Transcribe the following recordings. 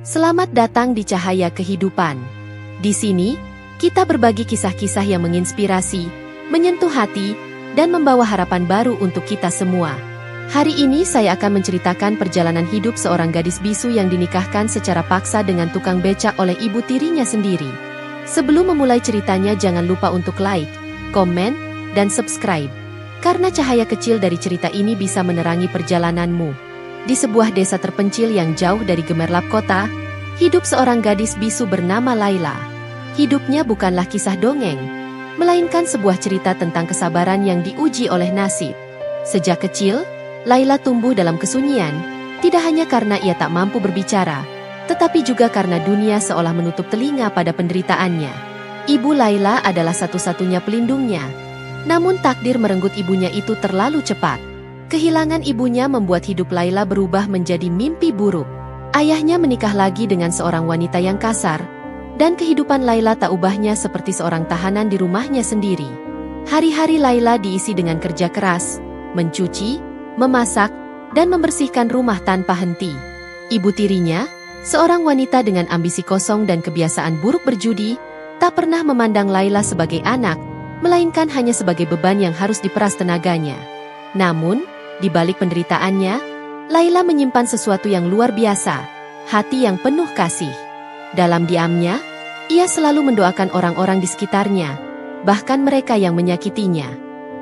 Selamat datang di Cahaya Kehidupan. Di sini, kita berbagi kisah-kisah yang menginspirasi, menyentuh hati, dan membawa harapan baru untuk kita semua. Hari ini saya akan menceritakan perjalanan hidup seorang gadis bisu yang dinikahkan secara paksa dengan tukang becak oleh ibu tirinya sendiri. Sebelum memulai ceritanya, jangan lupa untuk like, komen, dan subscribe. Karena cahaya kecil dari cerita ini bisa menerangi perjalananmu. Di sebuah desa terpencil yang jauh dari gemerlap kota, hidup seorang gadis bisu bernama Laila. Hidupnya bukanlah kisah dongeng, melainkan sebuah cerita tentang kesabaran yang diuji oleh nasib. Sejak kecil, Laila tumbuh dalam kesunyian, tidak hanya karena ia tak mampu berbicara, tetapi juga karena dunia seolah menutup telinga pada penderitaannya. Ibu Laila adalah satu-satunya pelindungnya. Namun takdir merenggut ibunya itu terlalu cepat. Kehilangan ibunya membuat hidup Laila berubah menjadi mimpi buruk. Ayahnya menikah lagi dengan seorang wanita yang kasar, dan kehidupan Laila tak ubahnya seperti seorang tahanan di rumahnya sendiri. Hari-hari Laila diisi dengan kerja keras, mencuci, memasak, dan membersihkan rumah tanpa henti. Ibu tirinya, seorang wanita dengan ambisi kosong dan kebiasaan buruk berjudi, tak pernah memandang Laila sebagai anak, melainkan hanya sebagai beban yang harus diperas tenaganya. Namun, di balik penderitaannya, Laila menyimpan sesuatu yang luar biasa, hati yang penuh kasih. Dalam diamnya, ia selalu mendoakan orang-orang di sekitarnya, bahkan mereka yang menyakitinya.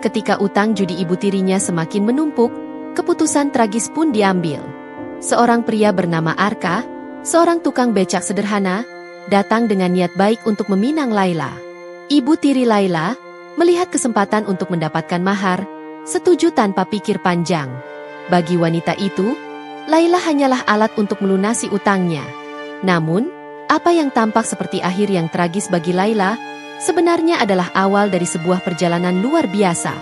Ketika utang judi ibu tirinya semakin menumpuk, keputusan tragis pun diambil. Seorang pria bernama Arka, seorang tukang becak sederhana, datang dengan niat baik untuk meminang Laila. Ibu tiri Laila melihat kesempatan untuk mendapatkan mahar, setuju tanpa pikir panjang. Bagi wanita itu, Laila hanyalah alat untuk melunasi utangnya. Namun, apa yang tampak seperti akhir yang tragis bagi Laila, sebenarnya adalah awal dari sebuah perjalanan luar biasa.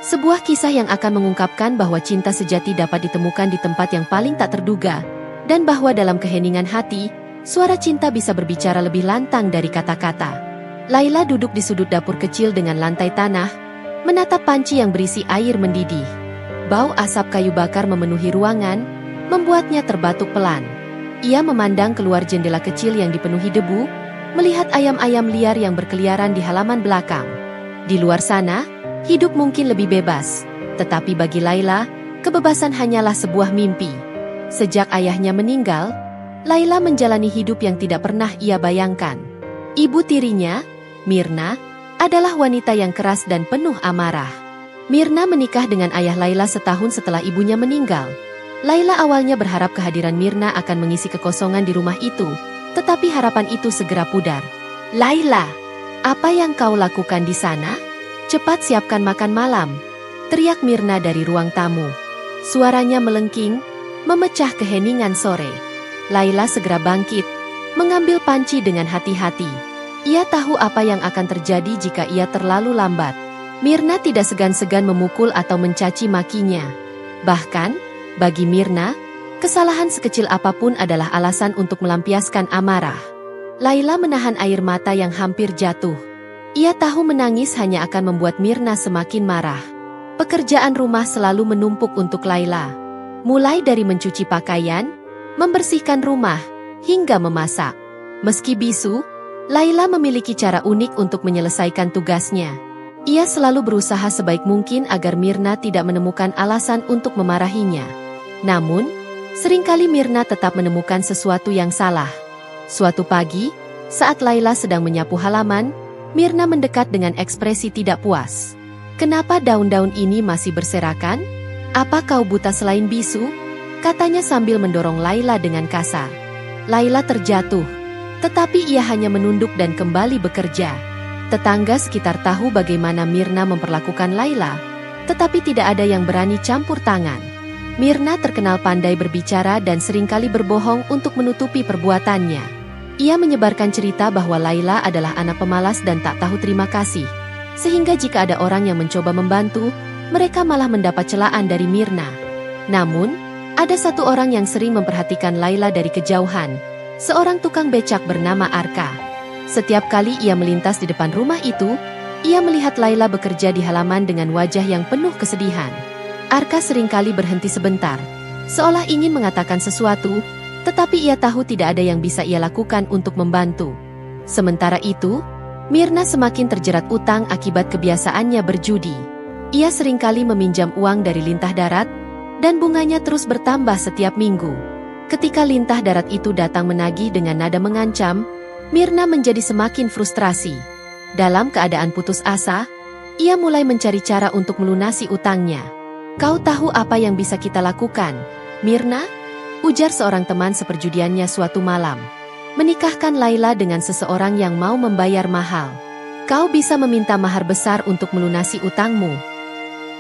Sebuah kisah yang akan mengungkapkan bahwa cinta sejati dapat ditemukan di tempat yang paling tak terduga, dan bahwa dalam keheningan hati, suara cinta bisa berbicara lebih lantang dari kata-kata. Laila duduk di sudut dapur kecil dengan lantai tanah, menatap panci yang berisi air mendidih. Bau asap kayu bakar memenuhi ruangan, membuatnya terbatuk pelan. Ia memandang keluar jendela kecil yang dipenuhi debu, melihat ayam-ayam liar yang berkeliaran di halaman belakang. Di luar sana, hidup mungkin lebih bebas, tetapi bagi Laila, kebebasan hanyalah sebuah mimpi. Sejak ayahnya meninggal, Laila menjalani hidup yang tidak pernah ia bayangkan. Ibu tirinya, Mirna, adalah wanita yang keras dan penuh amarah. Mirna menikah dengan ayah Laila setahun setelah ibunya meninggal. Laila awalnya berharap kehadiran Mirna akan mengisi kekosongan di rumah itu, tetapi harapan itu segera pudar. "Laila, apa yang kau lakukan di sana? Cepat siapkan makan malam," teriak Mirna dari ruang tamu. Suaranya melengking, memecah keheningan sore. Laila segera bangkit, mengambil panci dengan hati-hati. Ia tahu apa yang akan terjadi jika ia terlalu lambat. Mirna tidak segan-segan memukul atau mencaci makinya. Bahkan, bagi Mirna, kesalahan sekecil apapun adalah alasan untuk melampiaskan amarah. Laila menahan air mata yang hampir jatuh. Ia tahu menangis hanya akan membuat Mirna semakin marah. Pekerjaan rumah selalu menumpuk untuk Laila. Mulai dari mencuci pakaian, membersihkan rumah, hingga memasak. Meski bisu, Laila memiliki cara unik untuk menyelesaikan tugasnya. Ia selalu berusaha sebaik mungkin agar Mirna tidak menemukan alasan untuk memarahinya. Namun, seringkali Mirna tetap menemukan sesuatu yang salah. Suatu pagi, saat Laila sedang menyapu halaman, Mirna mendekat dengan ekspresi tidak puas. "Kenapa daun-daun ini masih berserakan? Apa kau buta selain bisu?" katanya sambil mendorong Laila dengan kasar. Laila terjatuh. Tetapi ia hanya menunduk dan kembali bekerja. Tetangga sekitar tahu bagaimana Mirna memperlakukan Laila, tetapi tidak ada yang berani campur tangan. Mirna terkenal pandai berbicara dan seringkali berbohong untuk menutupi perbuatannya. Ia menyebarkan cerita bahwa Laila adalah anak pemalas dan tak tahu terima kasih, sehingga jika ada orang yang mencoba membantu, mereka malah mendapat celaan dari Mirna. Namun, ada satu orang yang sering memperhatikan Laila dari kejauhan. Seorang tukang becak bernama Arka. Setiap kali ia melintas di depan rumah itu, ia melihat Laila bekerja di halaman dengan wajah yang penuh kesedihan. Arka seringkali berhenti sebentar, seolah ingin mengatakan sesuatu, Tetapi ia tahu tidak ada yang bisa ia lakukan untuk membantu. Sementara itu, Mirna semakin terjerat utang akibat kebiasaannya berjudi. Ia seringkali meminjam uang dari Lintah Darat, dan bunganya terus bertambah setiap minggu. Ketika Lintah Darat itu datang menagih dengan nada mengancam, Mirna menjadi semakin frustrasi. Dalam keadaan putus asa, ia mulai mencari cara untuk melunasi utangnya. "Kau tahu apa yang bisa kita lakukan, Mirna?" ujar seorang teman seperjudiannya suatu malam. "Menikahkan Laila dengan seseorang yang mau membayar mahal. Kau bisa meminta mahar besar untuk melunasi utangmu."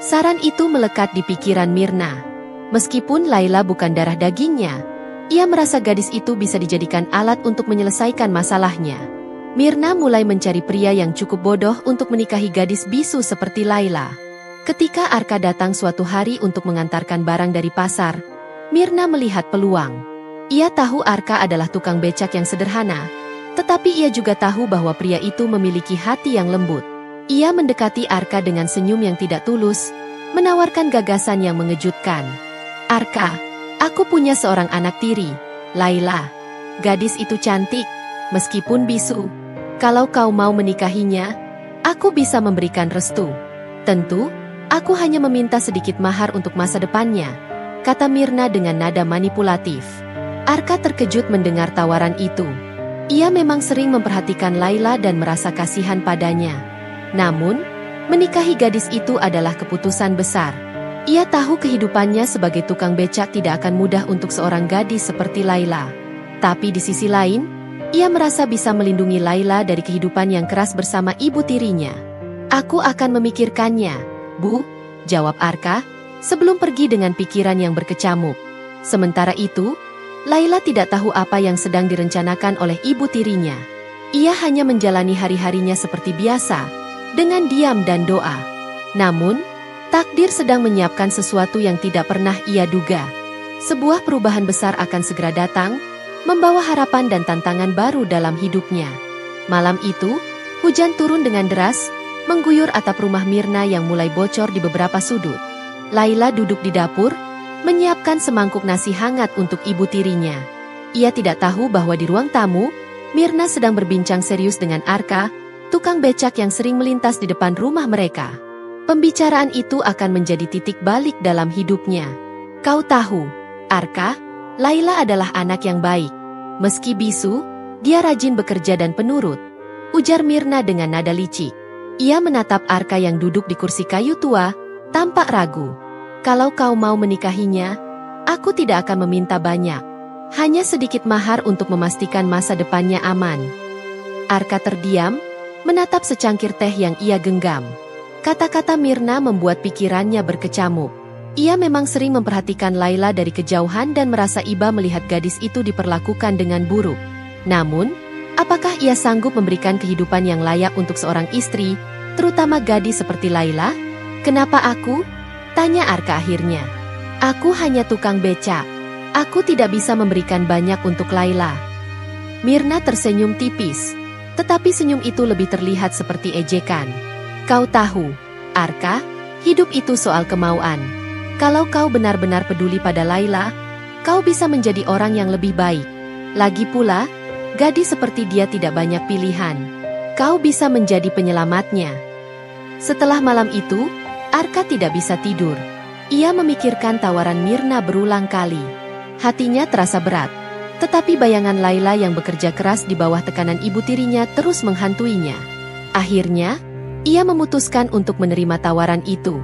Saran itu melekat di pikiran Mirna. Meskipun Laila bukan darah dagingnya, ia merasa gadis itu bisa dijadikan alat untuk menyelesaikan masalahnya. Mirna mulai mencari pria yang cukup bodoh untuk menikahi gadis bisu seperti Laila. Ketika Arka datang suatu hari untuk mengantarkan barang dari pasar, Mirna melihat peluang. Ia tahu Arka adalah tukang becak yang sederhana, tetapi ia juga tahu bahwa pria itu memiliki hati yang lembut. Ia mendekati Arka dengan senyum yang tidak tulus, menawarkan gagasan yang mengejutkan. "Arka, aku punya seorang anak tiri, Laila. Gadis itu cantik, meskipun bisu. Kalau kau mau menikahinya, aku bisa memberikan restu. Tentu, aku hanya meminta sedikit mahar untuk masa depannya," kata Mirna dengan nada manipulatif. Arka terkejut mendengar tawaran itu. Ia memang sering memperhatikan Laila dan merasa kasihan padanya. Namun, menikahi gadis itu adalah keputusan besar. Ia tahu kehidupannya sebagai tukang becak tidak akan mudah untuk seorang gadis seperti Laila. Tapi di sisi lain, ia merasa bisa melindungi Laila dari kehidupan yang keras bersama ibu tirinya. "Aku akan memikirkannya, Bu," jawab Arka, sebelum pergi dengan pikiran yang berkecamuk. Sementara itu, Laila tidak tahu apa yang sedang direncanakan oleh ibu tirinya. Ia hanya menjalani hari-harinya seperti biasa, dengan diam dan doa. Namun, takdir sedang menyiapkan sesuatu yang tidak pernah ia duga. Sebuah perubahan besar akan segera datang, membawa harapan dan tantangan baru dalam hidupnya. Malam itu, hujan turun dengan deras, mengguyur atap rumah Mirna yang mulai bocor di beberapa sudut. Laila duduk di dapur, menyiapkan semangkuk nasi hangat untuk ibu tirinya. Ia tidak tahu bahwa di ruang tamu, Mirna sedang berbincang serius dengan Arka, tukang becak yang sering melintas di depan rumah mereka. Pembicaraan itu akan menjadi titik balik dalam hidupnya. "Kau tahu, Arka, Laila adalah anak yang baik. Meski bisu, dia rajin bekerja dan penurut," ujar Mirna dengan nada licik. Ia menatap Arka yang duduk di kursi kayu tua, tampak ragu. "Kalau kau mau menikahinya, aku tidak akan meminta banyak. Hanya sedikit mahar untuk memastikan masa depannya aman." Arka terdiam, menatap secangkir teh yang ia genggam. Kata-kata Mirna membuat pikirannya berkecamuk. Ia memang sering memperhatikan Laila dari kejauhan dan merasa iba melihat gadis itu diperlakukan dengan buruk. Namun, apakah ia sanggup memberikan kehidupan yang layak untuk seorang istri, terutama gadis seperti Laila? "Kenapa aku?" tanya Arka akhirnya. "Aku hanya tukang becak. Aku tidak bisa memberikan banyak untuk Laila." Mirna tersenyum tipis, tetapi senyum itu lebih terlihat seperti ejekan. "Kau tahu, Arka, hidup itu soal kemauan. Kalau kau benar-benar peduli pada Laila, kau bisa menjadi orang yang lebih baik. Lagi pula, gadis seperti dia tidak banyak pilihan. Kau bisa menjadi penyelamatnya." Setelah malam itu, Arka tidak bisa tidur. Ia memikirkan tawaran Mirna berulang kali. Hatinya terasa berat. Tetapi bayangan Laila yang bekerja keras di bawah tekanan ibu tirinya terus menghantuinya. Akhirnya, ia memutuskan untuk menerima tawaran itu.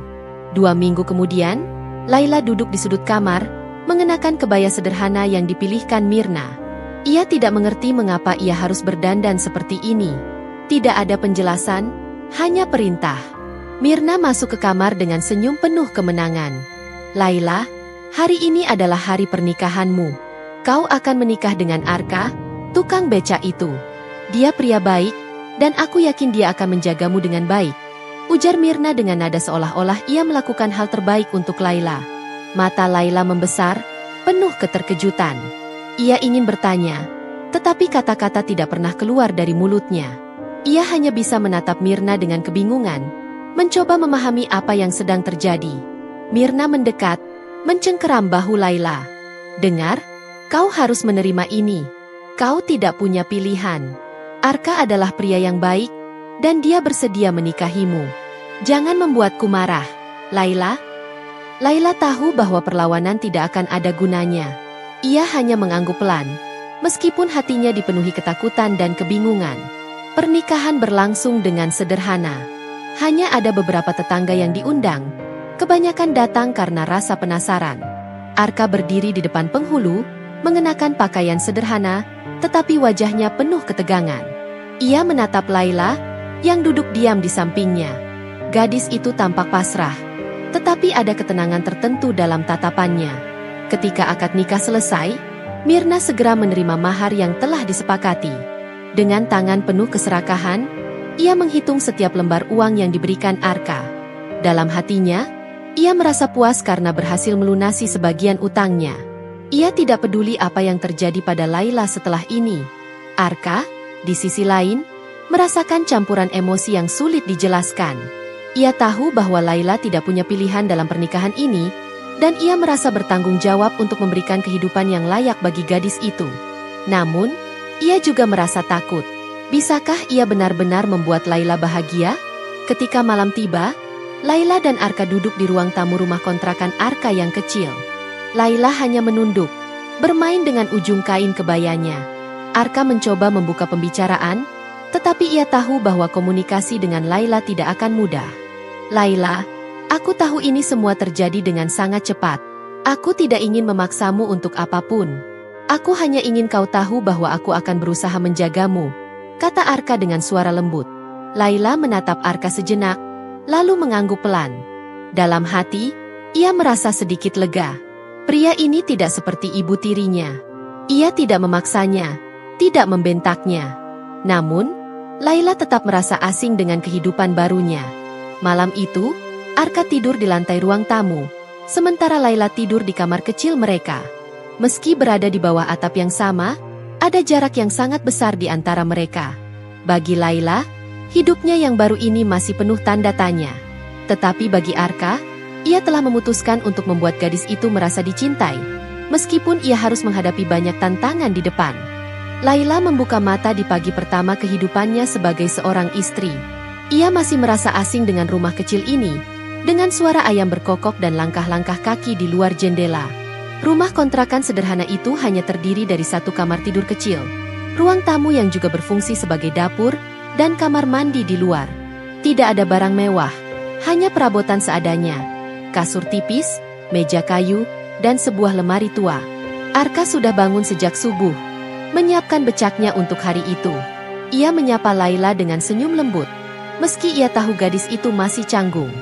2 minggu kemudian, Laila duduk di sudut kamar, mengenakan kebaya sederhana yang dipilihkan Mirna. Ia tidak mengerti mengapa ia harus berdandan seperti ini. Tidak ada penjelasan, hanya perintah. Mirna masuk ke kamar dengan senyum penuh kemenangan. "Laila, hari ini adalah hari pernikahanmu. Kau akan menikah dengan Arka, tukang beca itu. Dia pria baik, dan aku yakin dia akan menjagamu dengan baik," ujar Mirna dengan nada seolah-olah ia melakukan hal terbaik untuk Laila. Mata Laila membesar, penuh keterkejutan. Ia ingin bertanya, tetapi kata-kata tidak pernah keluar dari mulutnya. Ia hanya bisa menatap Mirna dengan kebingungan, mencoba memahami apa yang sedang terjadi. Mirna mendekat, mencengkeram bahu Laila. "Dengar, Kau harus menerima ini. Kau tidak punya pilihan. Arka adalah pria yang baik, dan dia bersedia menikahimu. Jangan membuatku marah, Laila. Laila tahu bahwa perlawanan tidak akan ada gunanya. Ia hanya mengangguk pelan, meskipun hatinya dipenuhi ketakutan dan kebingungan. Pernikahan berlangsung dengan sederhana. Hanya ada beberapa tetangga yang diundang. Kebanyakan datang karena rasa penasaran. Arka berdiri di depan penghulu, mengenakan pakaian sederhana, tetapi wajahnya penuh ketegangan. Ia menatap Laila, yang duduk diam di sampingnya. Gadis itu tampak pasrah, tetapi ada ketenangan tertentu dalam tatapannya. Ketika akad nikah selesai, Mirna segera menerima mahar yang telah disepakati. Dengan tangan penuh keserakahan, ia menghitung setiap lembar uang yang diberikan Arka. Dalam hatinya, ia merasa puas karena berhasil melunasi sebagian utangnya. Ia tidak peduli apa yang terjadi pada Laila setelah ini. Arka, di sisi lain, merasakan campuran emosi yang sulit dijelaskan. Ia tahu bahwa Laila tidak punya pilihan dalam pernikahan ini, dan ia merasa bertanggung jawab untuk memberikan kehidupan yang layak bagi gadis itu. Namun, ia juga merasa takut. Bisakah ia benar-benar membuat Laila bahagia? Ketika malam tiba, Laila dan Arka duduk di ruang tamu rumah kontrakan Arka yang kecil. Laila hanya menunduk, bermain dengan ujung kain kebayanya. Arka mencoba membuka pembicaraan, tetapi ia tahu bahwa komunikasi dengan Laila tidak akan mudah. Laila, aku tahu ini semua terjadi dengan sangat cepat. Aku tidak ingin memaksamu untuk apapun. Aku hanya ingin kau tahu bahwa aku akan berusaha menjagamu, kata Arka dengan suara lembut. Laila menatap Arka sejenak, lalu mengangguk pelan. Dalam hati, ia merasa sedikit lega. Pria ini tidak seperti ibu tirinya. Ia tidak memaksanya, tidak membentaknya. Namun, Laila tetap merasa asing dengan kehidupan barunya. Malam itu, Arka tidur di lantai ruang tamu, sementara Laila tidur di kamar kecil mereka. Meski berada di bawah atap yang sama, ada jarak yang sangat besar di antara mereka. Bagi Laila, hidupnya yang baru ini masih penuh tanda tanya. Tetapi bagi Arka, ia telah memutuskan untuk membuat gadis itu merasa dicintai, meskipun ia harus menghadapi banyak tantangan di depan. Laila membuka mata di pagi pertama kehidupannya sebagai seorang istri. Ia masih merasa asing dengan rumah kecil ini, dengan suara ayam berkokok dan langkah-langkah kaki di luar jendela. Rumah kontrakan sederhana itu hanya terdiri dari satu kamar tidur kecil, ruang tamu yang juga berfungsi sebagai dapur, dan kamar mandi di luar. Tidak ada barang mewah, hanya perabotan seadanya, kasur tipis, meja kayu, dan sebuah lemari tua. Arka sudah bangun sejak subuh, menyiapkan becaknya untuk hari itu. Ia menyapa Laila dengan senyum lembut, meski ia tahu gadis itu masih canggung.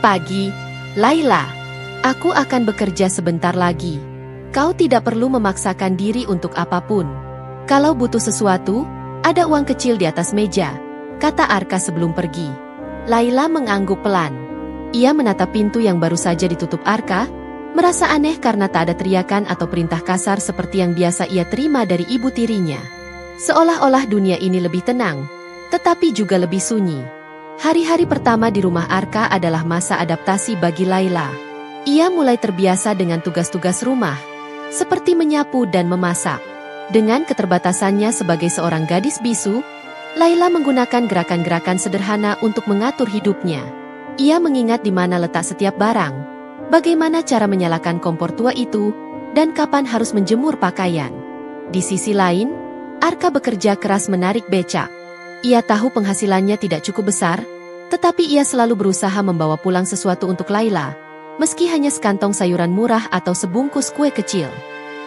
Pagi, Laila. Aku akan bekerja sebentar lagi. Kau tidak perlu memaksakan diri untuk apapun. Kalau butuh sesuatu, ada uang kecil di atas meja, kata Arka sebelum pergi. Laila mengangguk pelan. Ia menatap pintu yang baru saja ditutup Arka, merasa aneh karena tak ada teriakan atau perintah kasar seperti yang biasa ia terima dari ibu tirinya. Seolah-olah dunia ini lebih tenang, tetapi juga lebih sunyi. Hari-hari pertama di rumah Arka adalah masa adaptasi bagi Laila. Ia mulai terbiasa dengan tugas-tugas rumah, seperti menyapu dan memasak. Dengan keterbatasannya sebagai seorang gadis bisu, Laila menggunakan gerakan-gerakan sederhana untuk mengatur hidupnya. Ia mengingat di mana letak setiap barang, bagaimana cara menyalakan kompor tua itu, dan kapan harus menjemur pakaian. Di sisi lain, Arka bekerja keras menarik becak. Ia tahu penghasilannya tidak cukup besar, tetapi ia selalu berusaha membawa pulang sesuatu untuk Laila, meski hanya sekantong sayuran murah atau sebungkus kue kecil.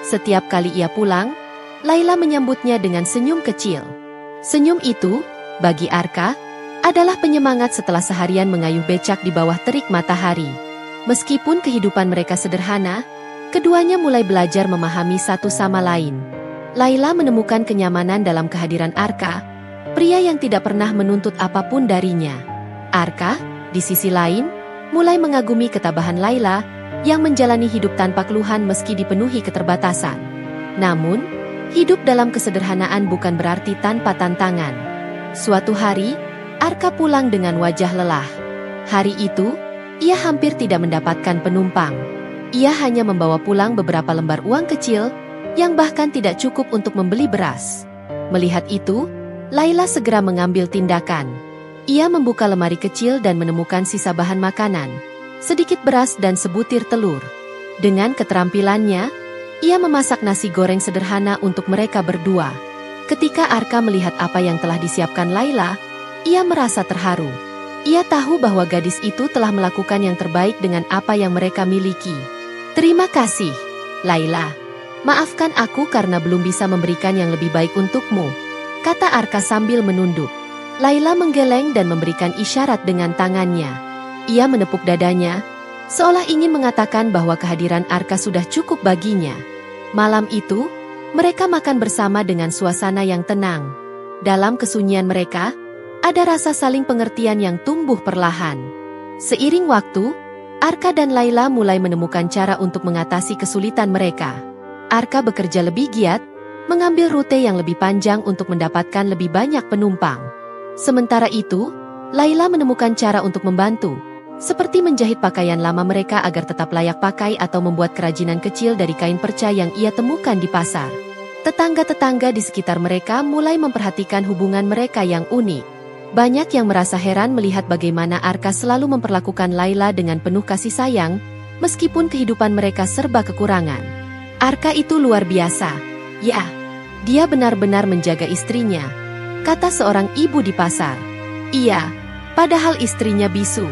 Setiap kali ia pulang, Laila menyambutnya dengan senyum kecil. Senyum itu, bagi Arka, adalah penyemangat setelah seharian mengayuh becak di bawah terik matahari. Meskipun kehidupan mereka sederhana, keduanya mulai belajar memahami satu sama lain. Laila menemukan kenyamanan dalam kehadiran Arka, pria yang tidak pernah menuntut apapun darinya. Arka, di sisi lain, mulai mengagumi ketabahan Laila, yang menjalani hidup tanpa keluhan meski dipenuhi keterbatasan. Namun, hidup dalam kesederhanaan bukan berarti tanpa tantangan. Suatu hari, Arka pulang dengan wajah lelah. Hari itu, ia hampir tidak mendapatkan penumpang. Ia hanya membawa pulang beberapa lembar uang kecil, yang bahkan tidak cukup untuk membeli beras. Melihat itu, Laila segera mengambil tindakan. Ia membuka lemari kecil dan menemukan sisa bahan makanan, sedikit beras dan sebutir telur. Dengan keterampilannya, ia memasak nasi goreng sederhana untuk mereka berdua. Ketika Arka melihat apa yang telah disiapkan Laila, ia merasa terharu. Ia tahu bahwa gadis itu telah melakukan yang terbaik dengan apa yang mereka miliki. "Terima kasih, Laila. Maafkan aku karena belum bisa memberikan yang lebih baik untukmu," kata Arka sambil menunduk. Laila menggeleng dan memberikan isyarat dengan tangannya. Ia menepuk dadanya, seolah ingin mengatakan bahwa kehadiran Arka sudah cukup baginya. Malam itu, mereka makan bersama dengan suasana yang tenang. Dalam kesunyian mereka, ada rasa saling pengertian yang tumbuh perlahan. Seiring waktu, Arka dan Laila mulai menemukan cara untuk mengatasi kesulitan mereka. Arka bekerja lebih giat, mengambil rute yang lebih panjang untuk mendapatkan lebih banyak penumpang. Sementara itu, Laila menemukan cara untuk membantu, seperti menjahit pakaian lama mereka agar tetap layak pakai atau membuat kerajinan kecil dari kain perca yang ia temukan di pasar. Tetangga-tetangga di sekitar mereka mulai memperhatikan hubungan mereka yang unik. Banyak yang merasa heran melihat bagaimana Arka selalu memperlakukan Laila dengan penuh kasih sayang, meskipun kehidupan mereka serba kekurangan. "Arka itu luar biasa. Ya, dia benar-benar menjaga istrinya," kata seorang ibu di pasar. "Iya, padahal istrinya bisu.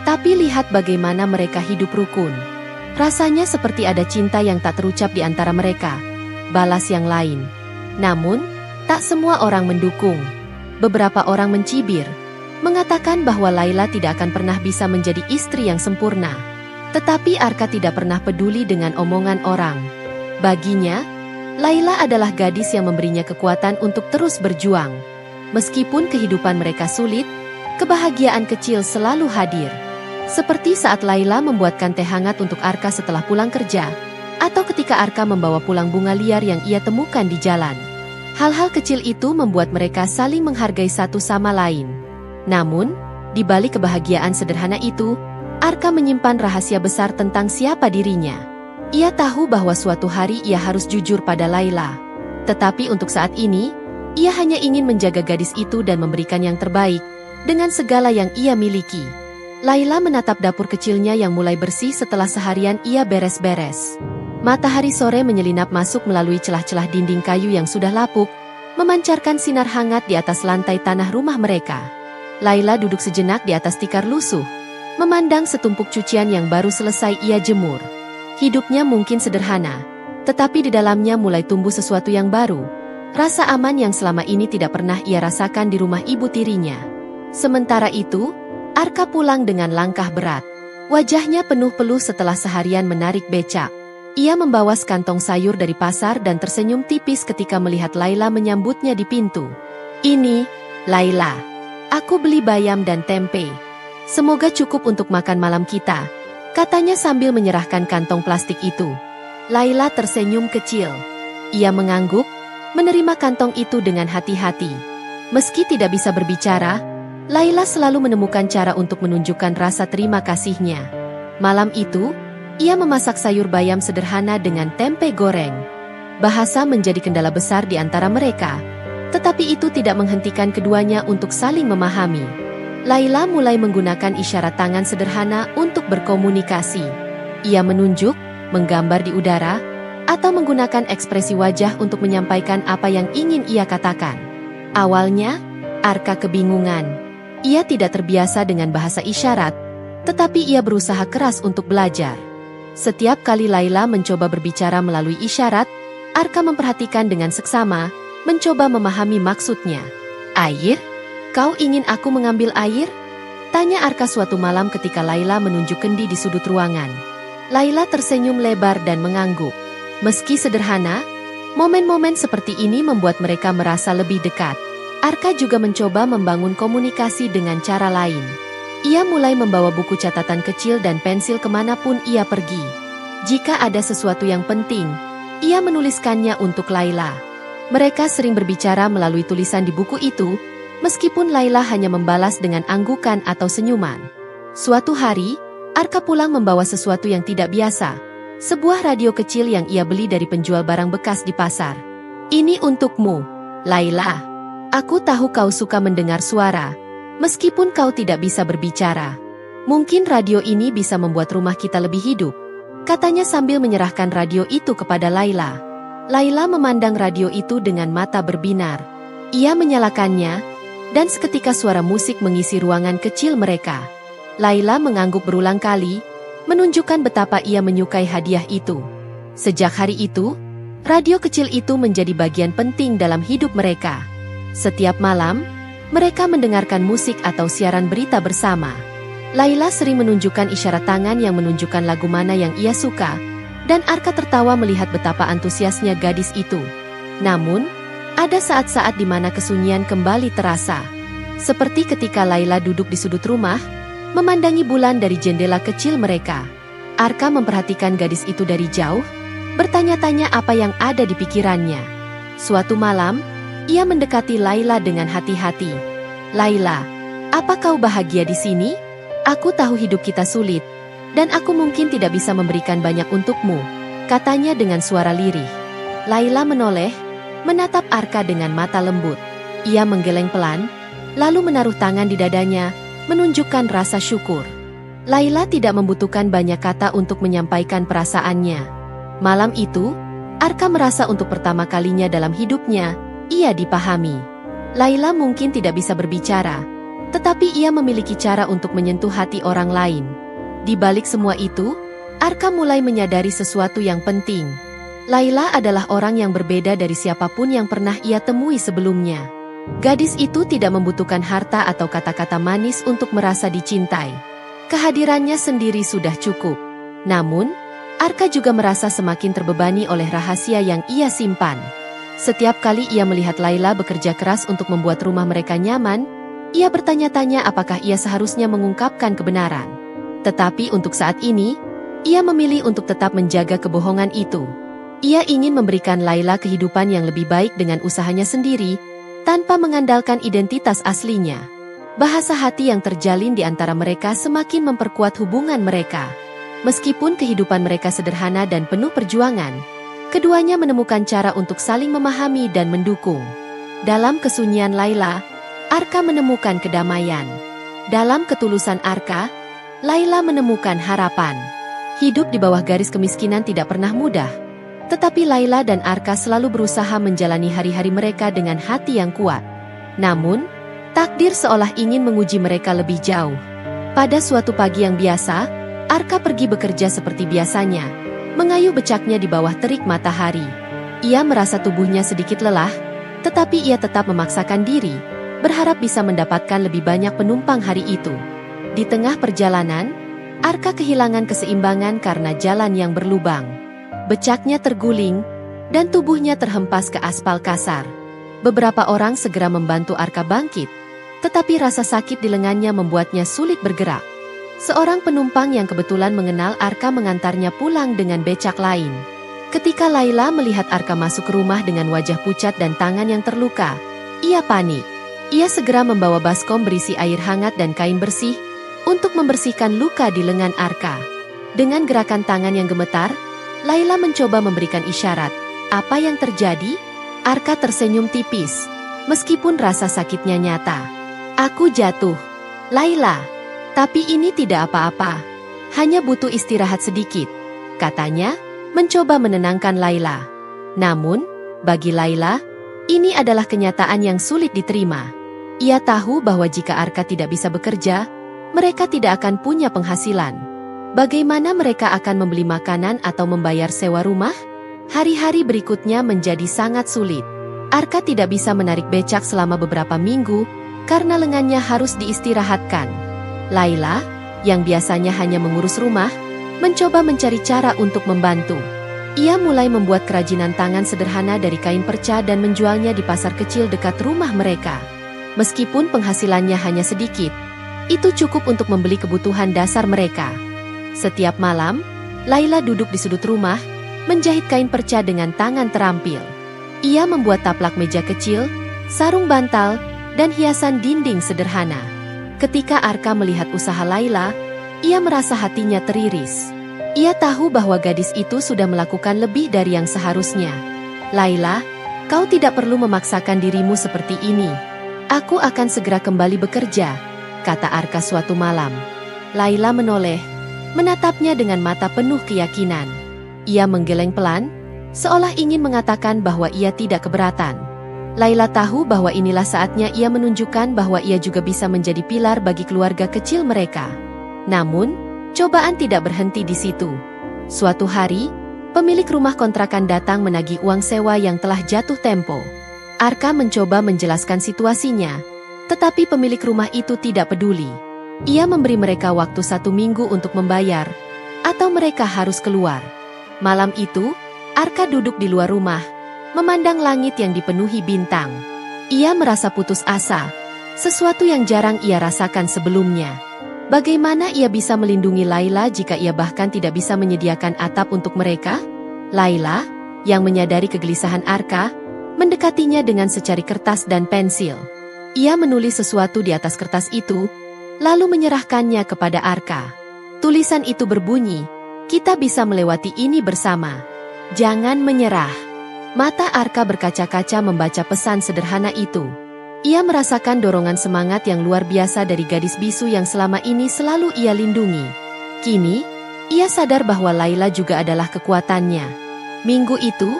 Tapi lihat bagaimana mereka hidup rukun. Rasanya seperti ada cinta yang tak terucap di antara mereka," balas yang lain. Namun, tak semua orang mendukung. Beberapa orang mencibir, mengatakan bahwa Laila tidak akan pernah bisa menjadi istri yang sempurna. Tetapi Arka tidak pernah peduli dengan omongan orang. Baginya, Laila adalah gadis yang memberinya kekuatan untuk terus berjuang. Meskipun kehidupan mereka sulit, kebahagiaan kecil selalu hadir. Seperti saat Laila membuatkan teh hangat untuk Arka setelah pulang kerja, atau ketika Arka membawa pulang bunga liar yang ia temukan di jalan. Hal-hal kecil itu membuat mereka saling menghargai satu sama lain. Namun, di balik kebahagiaan sederhana itu, Arka menyimpan rahasia besar tentang siapa dirinya. Ia tahu bahwa suatu hari ia harus jujur pada Laila. Tetapi untuk saat ini, ia hanya ingin menjaga gadis itu dan memberikan yang terbaik, dengan segala yang ia miliki. Laila menatap dapur kecilnya yang mulai bersih setelah seharian ia beres-beres. Matahari sore menyelinap masuk melalui celah-celah dinding kayu yang sudah lapuk, memancarkan sinar hangat di atas lantai tanah rumah mereka. Laila duduk sejenak di atas tikar lusuh, memandang setumpuk cucian yang baru selesai ia jemur. Hidupnya mungkin sederhana, tetapi di dalamnya mulai tumbuh sesuatu yang baru. Rasa aman yang selama ini tidak pernah ia rasakan di rumah ibu tirinya. Sementara itu, Arka pulang dengan langkah berat. Wajahnya penuh peluh setelah seharian menarik becak. Ia membawa sekantong sayur dari pasar dan tersenyum tipis ketika melihat Laila menyambutnya di pintu. "Ini, Laila. Aku beli bayam dan tempe. Semoga cukup untuk makan malam kita," katanya sambil menyerahkan kantong plastik itu. Laila tersenyum kecil. Ia mengangguk, menerima kantong itu dengan hati-hati. Meski tidak bisa berbicara, Laila selalu menemukan cara untuk menunjukkan rasa terima kasihnya. Malam itu, ia memasak sayur bayam sederhana dengan tempe goreng. Bahasa menjadi kendala besar di antara mereka, tetapi itu tidak menghentikan keduanya untuk saling memahami. Laila mulai menggunakan isyarat tangan sederhana untuk berkomunikasi. Ia menunjuk, menggambar di udara, atau menggunakan ekspresi wajah untuk menyampaikan apa yang ingin ia katakan. Awalnya, Arka kebingungan. Ia tidak terbiasa dengan bahasa isyarat, tetapi ia berusaha keras untuk belajar. Setiap kali Laila mencoba berbicara melalui isyarat, Arka memperhatikan dengan seksama, mencoba memahami maksudnya. "Air? Kau ingin aku mengambil air?" tanya Arka suatu malam ketika Laila menunjuk kendi di sudut ruangan. Laila tersenyum lebar dan mengangguk. Meski sederhana, momen-momen seperti ini membuat mereka merasa lebih dekat. Arka juga mencoba membangun komunikasi dengan cara lain. Ia mulai membawa buku catatan kecil dan pensil kemanapun ia pergi. Jika ada sesuatu yang penting, ia menuliskannya untuk Laila. Mereka sering berbicara melalui tulisan di buku itu, meskipun Laila hanya membalas dengan anggukan atau senyuman. Suatu hari, Arka pulang membawa sesuatu yang tidak biasa, Sebuah radio kecil yang ia beli dari penjual barang bekas di pasar. "Ini untukmu, Laila. Aku tahu kau suka mendengar suara, meskipun kau tidak bisa berbicara. Mungkin radio ini bisa membuat rumah kita lebih hidup," katanya sambil menyerahkan radio itu kepada Laila. Laila memandang radio itu dengan mata berbinar. Ia menyalakannya, dan seketika suara musik mengisi ruangan kecil mereka. Laila mengangguk berulang kali, menunjukkan betapa ia menyukai hadiah itu. Sejak hari itu, radio kecil itu menjadi bagian penting dalam hidup mereka. Setiap malam, mereka mendengarkan musik atau siaran berita bersama. Laila sering menunjukkan isyarat tangan yang menunjukkan lagu mana yang ia suka, dan Arka tertawa melihat betapa antusiasnya gadis itu. Namun, ada saat-saat di mana kesunyian kembali terasa. Seperti ketika Laila duduk di sudut rumah, memandangi bulan dari jendela kecil mereka. Arka memperhatikan gadis itu dari jauh, bertanya-tanya apa yang ada di pikirannya. Suatu malam, ia mendekati Laila dengan hati-hati. "Laila, apa kau bahagia di sini? Aku tahu hidup kita sulit, dan aku mungkin tidak bisa memberikan banyak untukmu," katanya dengan suara lirih. Laila menoleh, menatap Arka dengan mata lembut. Ia menggeleng pelan, lalu menaruh tangan di dadanya, menunjukkan rasa syukur. Laila tidak membutuhkan banyak kata untuk menyampaikan perasaannya. Malam itu, Arka merasa untuk pertama kalinya dalam hidupnya, ia dipahami. Laila mungkin tidak bisa berbicara, tetapi ia memiliki cara untuk menyentuh hati orang lain. Di balik semua itu, Arka mulai menyadari sesuatu yang penting. Laila adalah orang yang berbeda dari siapapun yang pernah ia temui sebelumnya. Gadis itu tidak membutuhkan harta atau kata-kata manis untuk merasa dicintai. Kehadirannya sendiri sudah cukup. Namun, Arka juga merasa semakin terbebani oleh rahasia yang ia simpan. Setiap kali ia melihat Laila bekerja keras untuk membuat rumah mereka nyaman, ia bertanya-tanya apakah ia seharusnya mengungkapkan kebenaran. Tetapi untuk saat ini, ia memilih untuk tetap menjaga kebohongan itu. Ia ingin memberikan Laila kehidupan yang lebih baik dengan usahanya sendiri, tanpa mengandalkan identitas aslinya. Bahasa hati yang terjalin di antara mereka semakin memperkuat hubungan mereka. Meskipun kehidupan mereka sederhana dan penuh perjuangan, keduanya menemukan cara untuk saling memahami dan mendukung. Dalam kesunyian Laila, Arka menemukan kedamaian. Dalam ketulusan Arka, Laila menemukan harapan. Hidup di bawah garis kemiskinan tidak pernah mudah. Tetapi Laila dan Arka selalu berusaha menjalani hari-hari mereka dengan hati yang kuat. Namun, takdir seolah ingin menguji mereka lebih jauh. Pada suatu pagi yang biasa, Arka pergi bekerja seperti biasanya, mengayuh becaknya di bawah terik matahari. Ia merasa tubuhnya sedikit lelah, tetapi ia tetap memaksakan diri, berharap bisa mendapatkan lebih banyak penumpang hari itu. Di tengah perjalanan, Arka kehilangan keseimbangan karena jalan yang berlubang. Becaknya terguling, dan tubuhnya terhempas ke aspal kasar. Beberapa orang segera membantu Arka bangkit, tetapi rasa sakit di lengannya membuatnya sulit bergerak. Seorang penumpang yang kebetulan mengenal Arka mengantarnya pulang dengan becak lain. Ketika Laila melihat Arka masuk ke rumah dengan wajah pucat dan tangan yang terluka, ia panik. Ia segera membawa baskom berisi air hangat dan kain bersih untuk membersihkan luka di lengan Arka. Dengan gerakan tangan yang gemetar, Laila mencoba memberikan isyarat. "Apa yang terjadi?" Arka tersenyum tipis, meskipun rasa sakitnya nyata. "Aku jatuh, Laila. Tapi ini tidak apa-apa. Hanya butuh istirahat sedikit," katanya, mencoba menenangkan Laila. Namun, bagi Laila, ini adalah kenyataan yang sulit diterima. Ia tahu bahwa jika Arka tidak bisa bekerja, mereka tidak akan punya penghasilan. Bagaimana mereka akan membeli makanan atau membayar sewa rumah? Hari-hari berikutnya menjadi sangat sulit. Arka tidak bisa menarik becak selama beberapa minggu karena lengannya harus diistirahatkan. Laila, yang biasanya hanya mengurus rumah, mencoba mencari cara untuk membantu. Ia mulai membuat kerajinan tangan sederhana dari kain perca dan menjualnya di pasar kecil dekat rumah mereka. Meskipun penghasilannya hanya sedikit, itu cukup untuk membeli kebutuhan dasar mereka. Setiap malam, Laila duduk di sudut rumah, menjahit kain perca dengan tangan terampil. Ia membuat taplak meja kecil, sarung bantal, dan hiasan dinding sederhana. Ketika Arka melihat usaha Laila, ia merasa hatinya teriris. Ia tahu bahwa gadis itu sudah melakukan lebih dari yang seharusnya. Laila, kau tidak perlu memaksakan dirimu seperti ini. Aku akan segera kembali bekerja, kata Arka suatu malam. Laila menoleh, menatapnya dengan mata penuh keyakinan. Ia menggeleng pelan, seolah ingin mengatakan bahwa ia tidak keberatan. Laila tahu bahwa inilah saatnya ia menunjukkan bahwa ia juga bisa menjadi pilar bagi keluarga kecil mereka. Namun, cobaan tidak berhenti di situ. Suatu hari, pemilik rumah kontrakan datang menagih uang sewa yang telah jatuh tempo. Arka mencoba menjelaskan situasinya, tetapi pemilik rumah itu tidak peduli. Ia memberi mereka waktu 1 minggu untuk membayar, atau mereka harus keluar. Malam itu, Arka duduk di luar rumah, memandang langit yang dipenuhi bintang. Ia merasa putus asa, sesuatu yang jarang ia rasakan sebelumnya. Bagaimana ia bisa melindungi Laila jika ia bahkan tidak bisa menyediakan atap untuk mereka? Laila, yang menyadari kegelisahan Arka, mendekatinya dengan secari kertas dan pensil. Ia menulis sesuatu di atas kertas itu, lalu menyerahkannya kepada Arka. Tulisan itu berbunyi, "Kita bisa melewati ini bersama. Jangan menyerah." Mata Arka berkaca-kaca membaca pesan sederhana itu. Ia merasakan dorongan semangat yang luar biasa dari gadis bisu yang selama ini selalu ia lindungi. Kini, ia sadar bahwa Laila juga adalah kekuatannya. Minggu itu,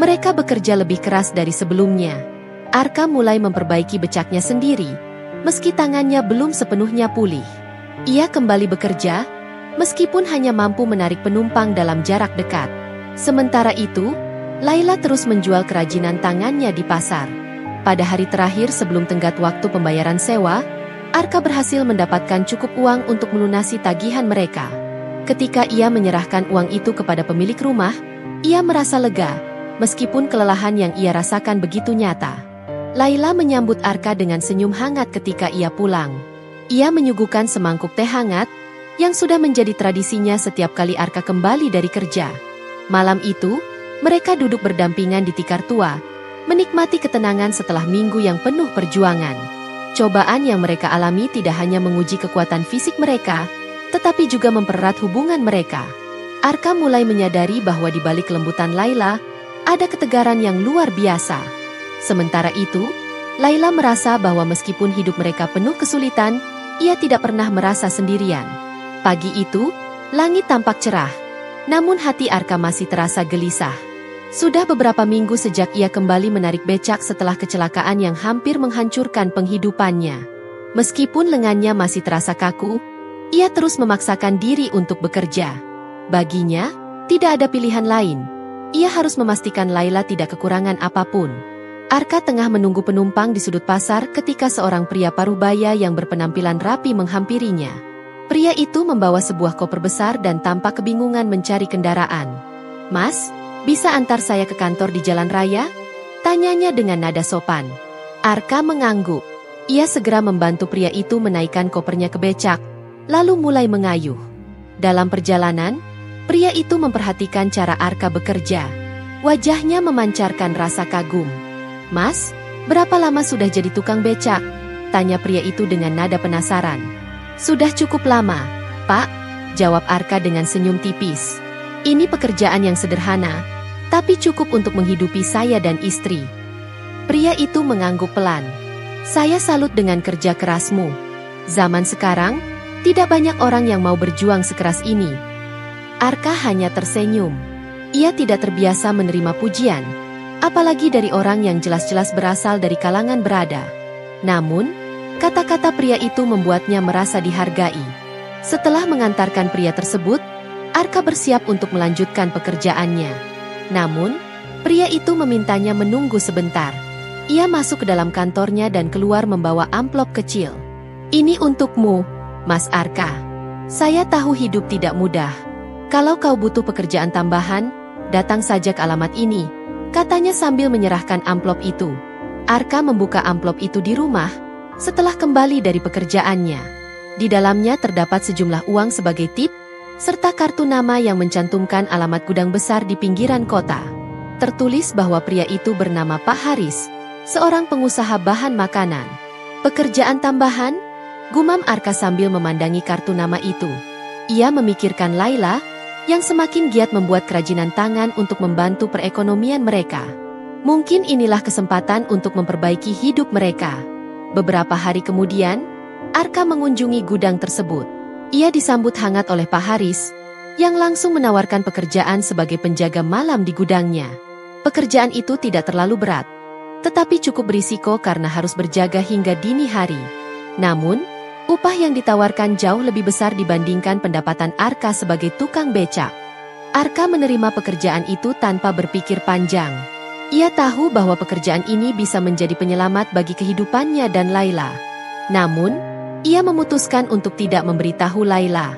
mereka bekerja lebih keras dari sebelumnya. Arka mulai memperbaiki becaknya sendiri, meski tangannya belum sepenuhnya pulih. Ia kembali bekerja, meskipun hanya mampu menarik penumpang dalam jarak dekat. Sementara itu, Laila terus menjual kerajinan tangannya di pasar. Pada hari terakhir sebelum tenggat waktu pembayaran sewa, Arka berhasil mendapatkan cukup uang untuk melunasi tagihan mereka. Ketika ia menyerahkan uang itu kepada pemilik rumah, ia merasa lega, meskipun kelelahan yang ia rasakan begitu nyata. Laila menyambut Arka dengan senyum hangat ketika ia pulang. Ia menyuguhkan semangkuk teh hangat, yang sudah menjadi tradisinya setiap kali Arka kembali dari kerja. Malam itu, mereka duduk berdampingan di tikar tua, menikmati ketenangan setelah minggu yang penuh perjuangan. Cobaan yang mereka alami tidak hanya menguji kekuatan fisik mereka, tetapi juga mempererat hubungan mereka. Arka mulai menyadari bahwa di balik kelembutan Laila, ada ketegaran yang luar biasa. Sementara itu, Laila merasa bahwa meskipun hidup mereka penuh kesulitan, ia tidak pernah merasa sendirian. Pagi itu, langit tampak cerah, namun hati Arka masih terasa gelisah. Sudah beberapa minggu sejak ia kembali menarik becak setelah kecelakaan yang hampir menghancurkan penghidupannya. Meskipun lengannya masih terasa kaku, ia terus memaksakan diri untuk bekerja. Baginya, tidak ada pilihan lain. Ia harus memastikan Laila tidak kekurangan apapun. Arka tengah menunggu penumpang di sudut pasar ketika seorang pria paruh-baya yang berpenampilan rapi menghampirinya. Pria itu membawa sebuah koper besar dan tampak kebingungan mencari kendaraan. "Mas, bisa antar saya ke kantor di jalan raya?" tanyanya dengan nada sopan. Arka mengangguk. Ia segera membantu pria itu menaikkan kopernya ke becak, lalu mulai mengayuh. Dalam perjalanan, pria itu memperhatikan cara Arka bekerja. Wajahnya memancarkan rasa kagum. "Mas, berapa lama sudah jadi tukang becak?" tanya pria itu dengan nada penasaran. "Sudah cukup lama, Pak," jawab Arka dengan senyum tipis. "Ini pekerjaan yang sederhana, tapi cukup untuk menghidupi saya dan istri." Pria itu mengangguk pelan. "Saya salut dengan kerja kerasmu. Zaman sekarang, tidak banyak orang yang mau berjuang sekeras ini." Arka hanya tersenyum. Ia tidak terbiasa menerima pujian, apalagi dari orang yang jelas-jelas berasal dari kalangan berada. Namun, kata-kata pria itu membuatnya merasa dihargai. Setelah mengantarkan pria tersebut, Arka bersiap untuk melanjutkan pekerjaannya. Namun, pria itu memintanya menunggu sebentar. Ia masuk ke dalam kantornya dan keluar membawa amplop kecil. "Ini untukmu, Mas Arka. Saya tahu hidup tidak mudah. Kalau kau butuh pekerjaan tambahan, datang saja ke alamat ini," katanya sambil menyerahkan amplop itu. Arka membuka amplop itu di rumah, setelah kembali dari pekerjaannya. Di dalamnya terdapat sejumlah uang sebagai tip, serta kartu nama yang mencantumkan alamat gudang besar di pinggiran kota. Tertulis bahwa pria itu bernama Pak Haris, seorang pengusaha bahan makanan. "Pekerjaan tambahan?" gumam Arka sambil memandangi kartu nama itu. Ia memikirkan Laila, yang semakin giat membuat kerajinan tangan untuk membantu perekonomian mereka. Mungkin inilah kesempatan untuk memperbaiki hidup mereka. Beberapa hari kemudian, Arka mengunjungi gudang tersebut. Ia disambut hangat oleh Pak Haris, yang langsung menawarkan pekerjaan sebagai penjaga malam di gudangnya. Pekerjaan itu tidak terlalu berat, tetapi cukup berisiko karena harus berjaga hingga dini hari. Namun, upah yang ditawarkan jauh lebih besar dibandingkan pendapatan Arka sebagai tukang becak. Arka menerima pekerjaan itu tanpa berpikir panjang. Ia tahu bahwa pekerjaan ini bisa menjadi penyelamat bagi kehidupannya dan Laila. Namun, ia memutuskan untuk tidak memberitahu Laila.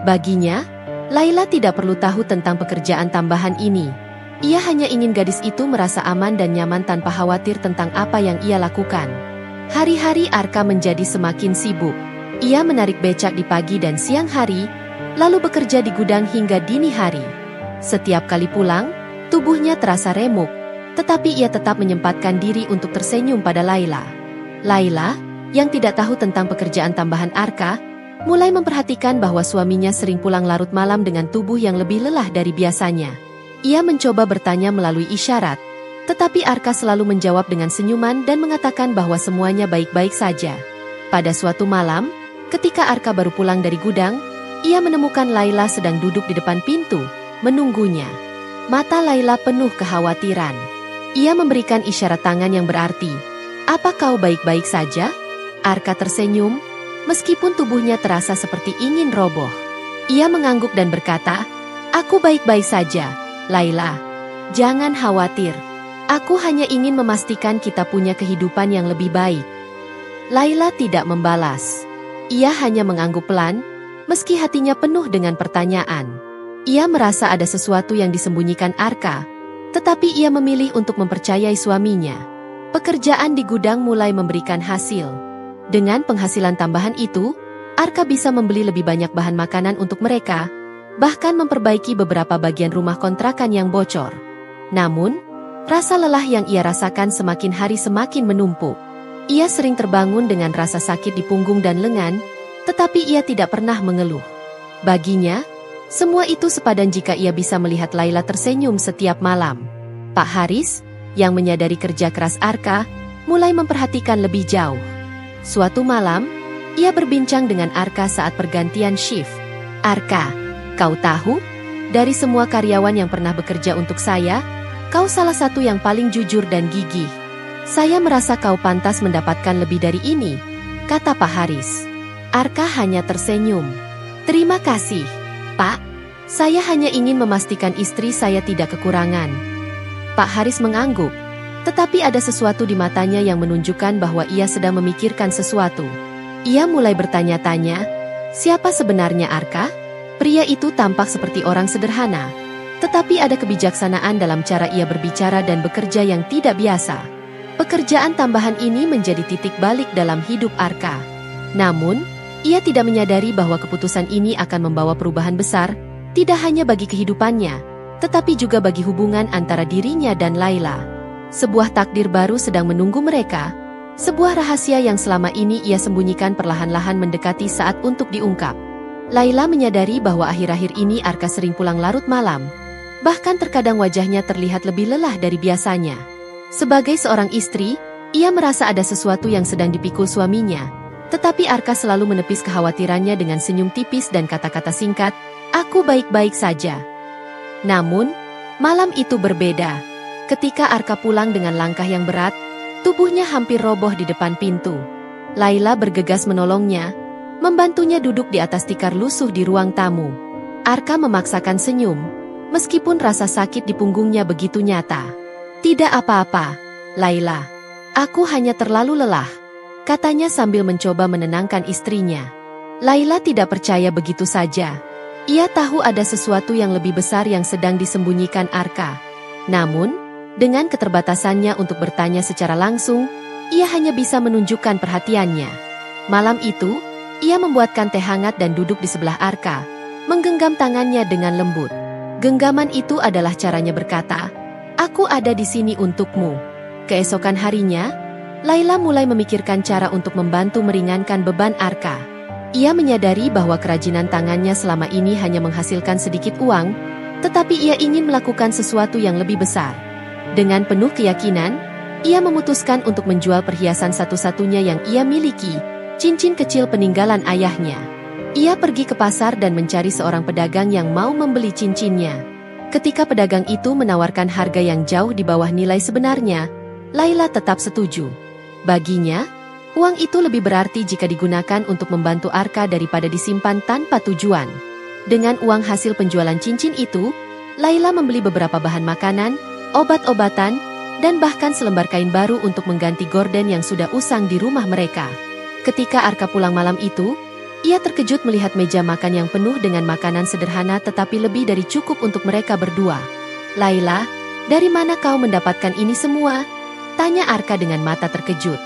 Baginya, Laila tidak perlu tahu tentang pekerjaan tambahan ini. Ia hanya ingin gadis itu merasa aman dan nyaman tanpa khawatir tentang apa yang ia lakukan. Hari-hari Arka menjadi semakin sibuk. Ia menarik becak di pagi dan siang hari, lalu bekerja di gudang hingga dini hari. Setiap kali pulang, tubuhnya terasa remuk, tetapi ia tetap menyempatkan diri untuk tersenyum pada Laila. Laila, yang tidak tahu tentang pekerjaan tambahan Arka, mulai memperhatikan bahwa suaminya sering pulang larut malam dengan tubuh yang lebih lelah dari biasanya. Ia mencoba bertanya melalui isyarat, tetapi Arka selalu menjawab dengan senyuman dan mengatakan bahwa semuanya baik-baik saja. Pada suatu malam, ketika Arka baru pulang dari gudang, ia menemukan Laila sedang duduk di depan pintu, menunggunya. Mata Laila penuh kekhawatiran. Ia memberikan isyarat tangan yang berarti, "Apa kau baik-baik saja?" Arka tersenyum, meskipun tubuhnya terasa seperti ingin roboh. Ia mengangguk dan berkata, "Aku baik-baik saja, Laila. Jangan khawatir. Aku hanya ingin memastikan kita punya kehidupan yang lebih baik." Laila tidak membalas. Ia hanya mengangguk pelan, meski hatinya penuh dengan pertanyaan. Ia merasa ada sesuatu yang disembunyikan Arka, tetapi ia memilih untuk mempercayai suaminya. Pekerjaan di gudang mulai memberikan hasil. Dengan penghasilan tambahan itu, Arka bisa membeli lebih banyak bahan makanan untuk mereka, bahkan memperbaiki beberapa bagian rumah kontrakan yang bocor. Namun, rasa lelah yang ia rasakan semakin hari semakin menumpuk. Ia sering terbangun dengan rasa sakit di punggung dan lengan, tetapi ia tidak pernah mengeluh. Baginya, semua itu sepadan jika ia bisa melihat Laila tersenyum setiap malam. Pak Haris, yang menyadari kerja keras Arka, mulai memperhatikan lebih jauh. Suatu malam, ia berbincang dengan Arka saat pergantian shift. "Arka, kau tahu, dari semua karyawan yang pernah bekerja untuk saya, kau salah satu yang paling jujur dan gigih. Saya merasa kau pantas mendapatkan lebih dari ini," kata Pak Haris. Arka hanya tersenyum. "Terima kasih, Pak. Saya hanya ingin memastikan istri saya tidak kekurangan." Pak Haris mengangguk, tetapi ada sesuatu di matanya yang menunjukkan bahwa ia sedang memikirkan sesuatu. Ia mulai bertanya-tanya, siapa sebenarnya Arka? Pria itu tampak seperti orang sederhana, tetapi ada kebijaksanaan dalam cara ia berbicara dan bekerja yang tidak biasa. Pekerjaan tambahan ini menjadi titik balik dalam hidup Arka. Namun, ia tidak menyadari bahwa keputusan ini akan membawa perubahan besar, tidak hanya bagi kehidupannya, tetapi juga bagi hubungan antara dirinya dan Laila. Sebuah takdir baru sedang menunggu mereka, sebuah rahasia yang selama ini ia sembunyikan perlahan-lahan mendekati saat untuk diungkap. Laila menyadari bahwa akhir-akhir ini Arka sering pulang larut malam. Bahkan terkadang wajahnya terlihat lebih lelah dari biasanya. Sebagai seorang istri, ia merasa ada sesuatu yang sedang dipikul suaminya. Tetapi Arka selalu menepis kekhawatirannya dengan senyum tipis dan kata-kata singkat, "Aku baik-baik saja." Namun, malam itu berbeda. Ketika Arka pulang dengan langkah yang berat, tubuhnya hampir roboh di depan pintu. Laila bergegas menolongnya, membantunya duduk di atas tikar lusuh di ruang tamu. Arka memaksakan senyum, meskipun rasa sakit di punggungnya begitu nyata. "Tidak apa-apa, Laila. Aku hanya terlalu lelah," katanya sambil mencoba menenangkan istrinya. Laila tidak percaya begitu saja. Ia tahu ada sesuatu yang lebih besar yang sedang disembunyikan Arka. Namun, dengan keterbatasannya untuk bertanya secara langsung, ia hanya bisa menunjukkan perhatiannya. Malam itu, ia membuatkan teh hangat dan duduk di sebelah Arka, menggenggam tangannya dengan lembut. Genggaman itu adalah caranya berkata, "Aku ada di sini untukmu." Keesokan harinya, Laila mulai memikirkan cara untuk membantu meringankan beban Arka. Ia menyadari bahwa kerajinan tangannya selama ini hanya menghasilkan sedikit uang, tetapi ia ingin melakukan sesuatu yang lebih besar. Dengan penuh keyakinan, ia memutuskan untuk menjual perhiasan satu-satunya yang ia miliki, cincin kecil peninggalan ayahnya. Ia pergi ke pasar dan mencari seorang pedagang yang mau membeli cincinnya. Ketika pedagang itu menawarkan harga yang jauh di bawah nilai sebenarnya, Laila tetap setuju. Baginya, uang itu lebih berarti jika digunakan untuk membantu Arka daripada disimpan tanpa tujuan. Dengan uang hasil penjualan cincin itu, Laila membeli beberapa bahan makanan, obat-obatan, dan bahkan selembar kain baru untuk mengganti gorden yang sudah usang di rumah mereka. Ketika Arka pulang malam itu, ia terkejut melihat meja makan yang penuh dengan makanan sederhana tetapi lebih dari cukup untuk mereka berdua. "Laila, dari mana kau mendapatkan ini semua?" tanya Arka dengan mata terkejut.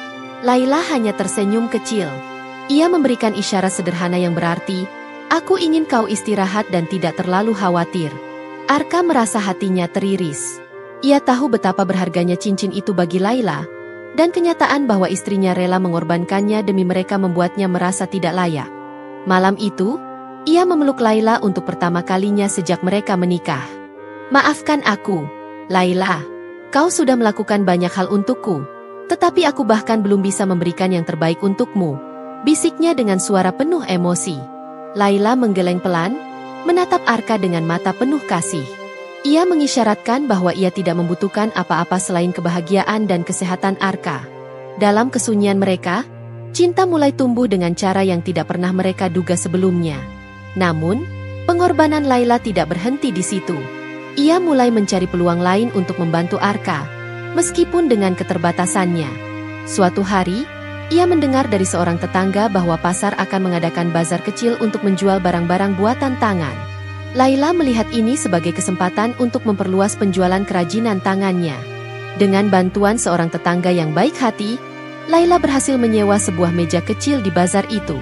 Laila hanya tersenyum kecil. Ia memberikan isyarat sederhana yang berarti, "Aku ingin kau istirahat dan tidak terlalu khawatir." Arka merasa hatinya teriris. Ia tahu betapa berharganya cincin itu bagi Laila, dan kenyataan bahwa istrinya rela mengorbankannya demi mereka membuatnya merasa tidak layak. Malam itu, ia memeluk Laila untuk pertama kalinya sejak mereka menikah. "Maafkan aku, Laila. Kau sudah melakukan banyak hal untukku, tetapi aku bahkan belum bisa memberikan yang terbaik untukmu," bisiknya dengan suara penuh emosi. Laila menggeleng pelan, menatap Arka dengan mata penuh kasih. Ia mengisyaratkan bahwa ia tidak membutuhkan apa-apa selain kebahagiaan dan kesehatan Arka. Dalam kesunyian mereka, cinta mulai tumbuh dengan cara yang tidak pernah mereka duga sebelumnya. Namun, pengorbanan Laila tidak berhenti di situ. Ia mulai mencari peluang lain untuk membantu Arka, meskipun dengan keterbatasannya. Suatu hari, ia mendengar dari seorang tetangga bahwa pasar akan mengadakan bazar kecil untuk menjual barang-barang buatan tangan. Laila melihat ini sebagai kesempatan untuk memperluas penjualan kerajinan tangannya. Dengan bantuan seorang tetangga yang baik hati, Laila berhasil menyewa sebuah meja kecil di bazar itu.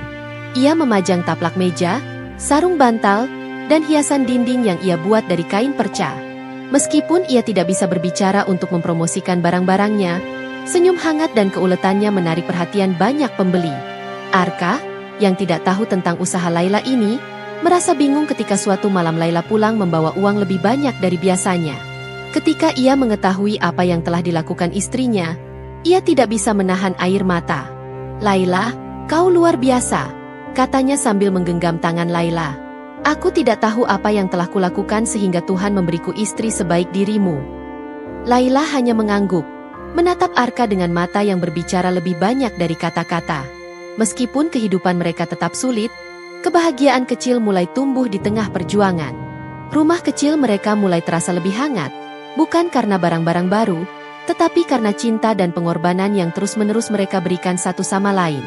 Ia memajang taplak meja, sarung bantal, dan hiasan dinding yang ia buat dari kain perca. Meskipun ia tidak bisa berbicara untuk mempromosikan barang-barangnya, senyum hangat dan keuletannya menarik perhatian banyak pembeli. Arka, yang tidak tahu tentang usaha Laila ini, merasa bingung ketika suatu malam Laila pulang membawa uang lebih banyak dari biasanya. Ketika ia mengetahui apa yang telah dilakukan istrinya, ia tidak bisa menahan air mata. "Laila, kau luar biasa," katanya sambil menggenggam tangan Laila. "Aku tidak tahu apa yang telah kulakukan sehingga Tuhan memberiku istri sebaik dirimu." Laila hanya mengangguk, menatap Arka dengan mata yang berbicara lebih banyak dari kata-kata. Meskipun kehidupan mereka tetap sulit, kebahagiaan kecil mulai tumbuh di tengah perjuangan. Rumah kecil mereka mulai terasa lebih hangat, bukan karena barang-barang baru, tetapi karena cinta dan pengorbanan yang terus-menerus mereka berikan satu sama lain.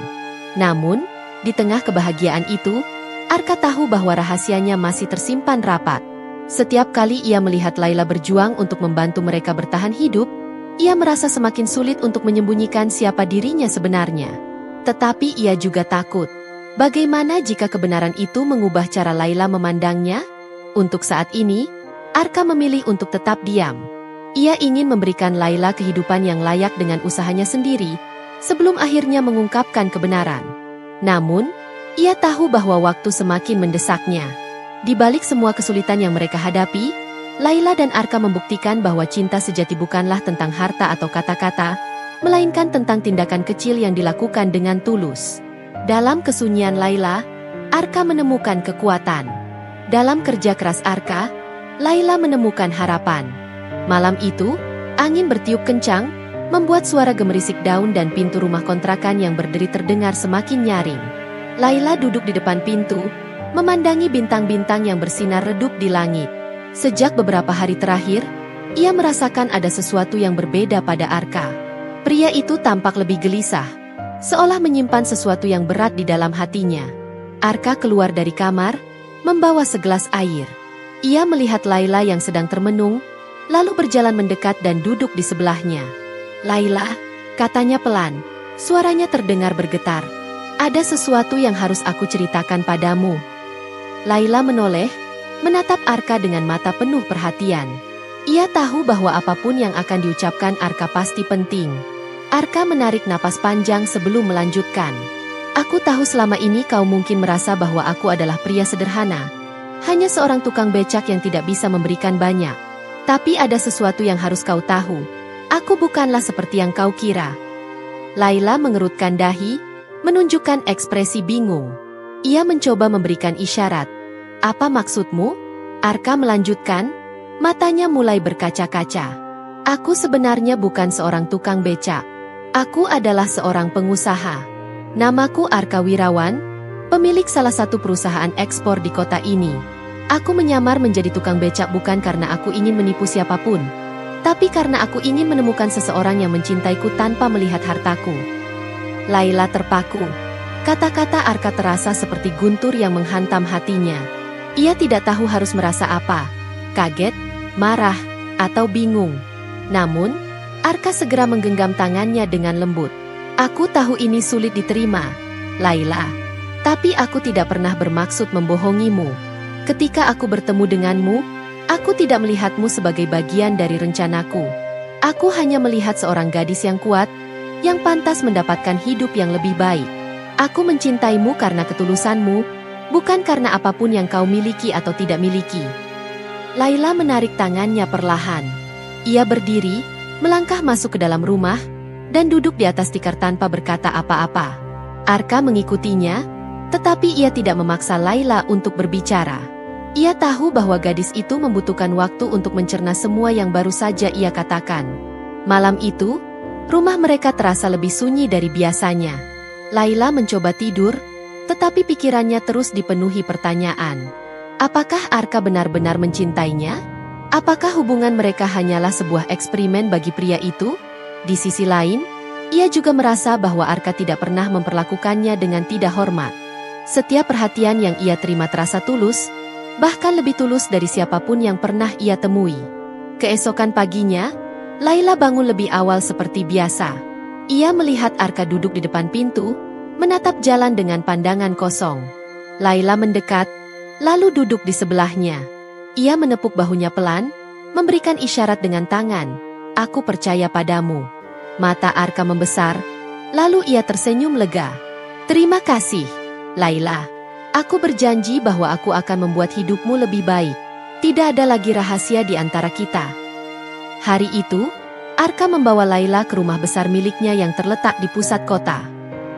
Namun, di tengah kebahagiaan itu, Arka tahu bahwa rahasianya masih tersimpan rapat. Setiap kali ia melihat Laila berjuang untuk membantu mereka bertahan hidup, ia merasa semakin sulit untuk menyembunyikan siapa dirinya sebenarnya. Tetapi ia juga takut. Bagaimana jika kebenaran itu mengubah cara Laila memandangnya? Untuk saat ini, Arka memilih untuk tetap diam. Ia ingin memberikan Laila kehidupan yang layak dengan usahanya sendiri, sebelum akhirnya mengungkapkan kebenaran. Namun, ia tahu bahwa waktu semakin mendesaknya. Di balik semua kesulitan yang mereka hadapi, Laila dan Arka membuktikan bahwa cinta sejati bukanlah tentang harta atau kata-kata, melainkan tentang tindakan kecil yang dilakukan dengan tulus. Dalam kesunyian Laila, Arka menemukan kekuatan. Dalam kerja keras Arka, Laila menemukan harapan. Malam itu, angin bertiup kencang, membuat suara gemerisik daun dan pintu rumah kontrakan yang berderi terdengar semakin nyaring. Laila duduk di depan pintu, memandangi bintang-bintang yang bersinar redup di langit. Sejak beberapa hari terakhir, ia merasakan ada sesuatu yang berbeda pada Arka. Pria itu tampak lebih gelisah, seolah menyimpan sesuatu yang berat di dalam hatinya. Arka keluar dari kamar, membawa segelas air. Ia melihat Laila yang sedang termenung, lalu berjalan mendekat dan duduk di sebelahnya. "Laila," katanya pelan, suaranya terdengar bergetar. "Ada sesuatu yang harus aku ceritakan padamu." Laila menoleh, menatap Arka dengan mata penuh perhatian. Ia tahu bahwa apapun yang akan diucapkan Arka pasti penting. Arka menarik napas panjang sebelum melanjutkan. Aku tahu selama ini kau mungkin merasa bahwa aku adalah pria sederhana. Hanya seorang tukang becak yang tidak bisa memberikan banyak. Tapi ada sesuatu yang harus kau tahu. Aku bukanlah seperti yang kau kira. Laila mengerutkan dahi, menunjukkan ekspresi bingung. Ia mencoba memberikan isyarat. Apa maksudmu? Arka melanjutkan, matanya mulai berkaca-kaca. Aku sebenarnya bukan seorang tukang becak. Aku adalah seorang pengusaha. Namaku Arka Wirawan, pemilik salah satu perusahaan ekspor di kota ini. Aku menyamar menjadi tukang becak bukan karena aku ingin menipu siapapun, tapi karena aku ingin menemukan seseorang yang mencintaiku tanpa melihat hartaku. Laila terpaku. Kata-kata Arka terasa seperti guntur yang menghantam hatinya. Ia tidak tahu harus merasa apa, kaget, marah, atau bingung. Namun, Arka segera menggenggam tangannya dengan lembut. Aku tahu ini sulit diterima, Laila. Tapi aku tidak pernah bermaksud membohongimu. Ketika aku bertemu denganmu, aku tidak melihatmu sebagai bagian dari rencanaku. Aku hanya melihat seorang gadis yang kuat, yang pantas mendapatkan hidup yang lebih baik. Aku mencintaimu karena ketulusanmu, bukan karena apapun yang kau miliki atau tidak miliki. Laila menarik tangannya perlahan. Ia berdiri, melangkah masuk ke dalam rumah, dan duduk di atas tikar tanpa berkata apa-apa. Arka mengikutinya, tetapi ia tidak memaksa Laila untuk berbicara. Ia tahu bahwa gadis itu membutuhkan waktu untuk mencerna semua yang baru saja ia katakan. Malam itu, rumah mereka terasa lebih sunyi dari biasanya. Laila mencoba tidur, tetapi pikirannya terus dipenuhi pertanyaan. Apakah Arka benar-benar mencintainya? Apakah hubungan mereka hanyalah sebuah eksperimen bagi pria itu? Di sisi lain, ia juga merasa bahwa Arka tidak pernah memperlakukannya dengan tidak hormat. Setiap perhatian yang ia terima terasa tulus, bahkan lebih tulus dari siapapun yang pernah ia temui. Keesokan paginya, Laila bangun lebih awal seperti biasa. Ia melihat Arka duduk di depan pintu, menatap jalan dengan pandangan kosong. Laila mendekat, lalu duduk di sebelahnya. Ia menepuk bahunya pelan, memberikan isyarat dengan tangan. Aku percaya padamu. Mata Arka membesar, lalu ia tersenyum lega. Terima kasih, Laila. Aku berjanji bahwa aku akan membuat hidupmu lebih baik. Tidak ada lagi rahasia di antara kita. Hari itu, Arka membawa Laila ke rumah besar miliknya yang terletak di pusat kota.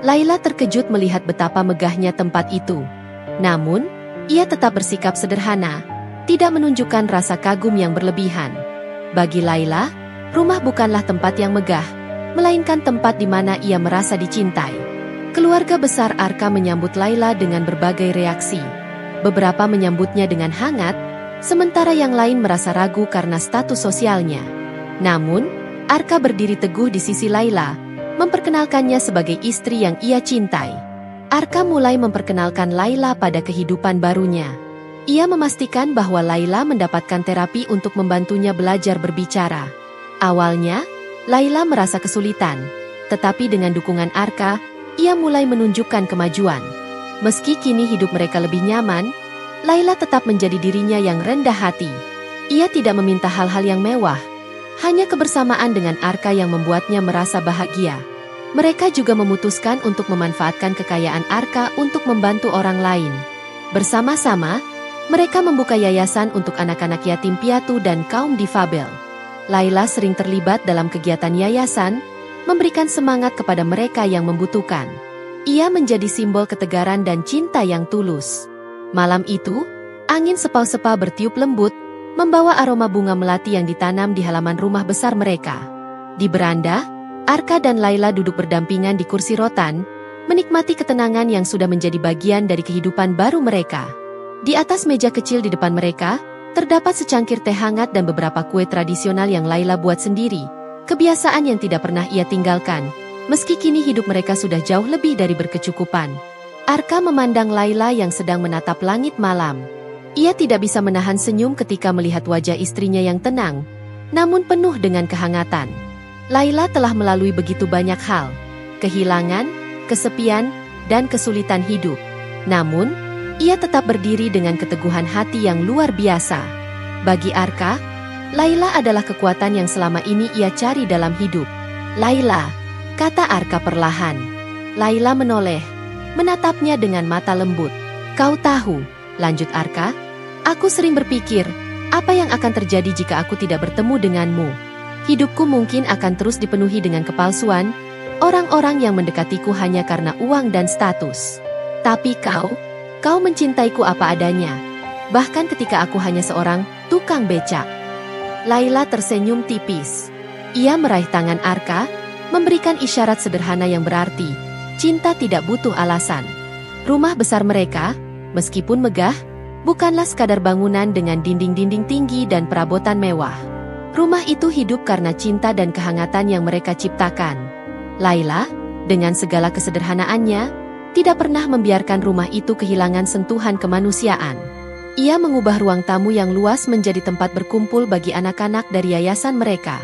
Laila terkejut melihat betapa megahnya tempat itu. Namun, ia tetap bersikap sederhana, tidak menunjukkan rasa kagum yang berlebihan. Bagi Laila, rumah bukanlah tempat yang megah, melainkan tempat di mana ia merasa dicintai. Keluarga besar Arka menyambut Laila dengan berbagai reaksi. Beberapa menyambutnya dengan hangat, sementara yang lain merasa ragu karena status sosialnya. Namun, Arka berdiri teguh di sisi Laila, memperkenalkannya sebagai istri yang ia cintai. Arka mulai memperkenalkan Laila pada kehidupan barunya. Ia memastikan bahwa Laila mendapatkan terapi untuk membantunya belajar berbicara. Awalnya, Laila merasa kesulitan, tetapi dengan dukungan Arka, ia mulai menunjukkan kemajuan. Meski kini hidup mereka lebih nyaman, Laila tetap menjadi dirinya yang rendah hati. Ia tidak meminta hal-hal yang mewah, hanya kebersamaan dengan Arka yang membuatnya merasa bahagia. Mereka juga memutuskan untuk memanfaatkan kekayaan Arka untuk membantu orang lain. Bersama-sama, mereka membuka yayasan untuk anak-anak yatim piatu dan kaum difabel. Laila sering terlibat dalam kegiatan yayasan, memberikan semangat kepada mereka yang membutuhkan. Ia menjadi simbol ketegaran dan cinta yang tulus. Malam itu, angin sepau-sepau bertiup lembut, membawa aroma bunga melati yang ditanam di halaman rumah besar mereka. Di beranda, Arka dan Laila duduk berdampingan di kursi rotan, menikmati ketenangan yang sudah menjadi bagian dari kehidupan baru mereka. Di atas meja kecil di depan mereka, terdapat secangkir teh hangat dan beberapa kue tradisional yang Laila buat sendiri, kebiasaan yang tidak pernah ia tinggalkan, meski kini hidup mereka sudah jauh lebih dari berkecukupan. Arka memandang Laila yang sedang menatap langit malam. Ia tidak bisa menahan senyum ketika melihat wajah istrinya yang tenang, namun penuh dengan kehangatan. Laila telah melalui begitu banyak hal, kehilangan, kesepian, dan kesulitan hidup. Namun, ia tetap berdiri dengan keteguhan hati yang luar biasa. Bagi Arka, Laila adalah kekuatan yang selama ini ia cari dalam hidup. Laila, kata Arka perlahan. Laila menoleh. menatapnya dengan mata lembut. "Kau tahu," lanjut Arka, "aku sering berpikir, apa yang akan terjadi jika aku tidak bertemu denganmu? Hidupku mungkin akan terus dipenuhi dengan kepalsuan, orang-orang yang mendekatiku hanya karena uang dan status. Tapi kau mencintaiku apa adanya, bahkan ketika aku hanya seorang tukang becak." Laila tersenyum tipis. Ia meraih tangan Arka, memberikan isyarat sederhana yang berarti, cinta tidak butuh alasan. Rumah besar mereka, meskipun megah, bukanlah sekadar bangunan dengan dinding-dinding tinggi dan perabotan mewah. Rumah itu hidup karena cinta dan kehangatan yang mereka ciptakan. Laila, dengan segala kesederhanaannya, tidak pernah membiarkan rumah itu kehilangan sentuhan kemanusiaan. Ia mengubah ruang tamu yang luas menjadi tempat berkumpul bagi anak-anak dari yayasan mereka.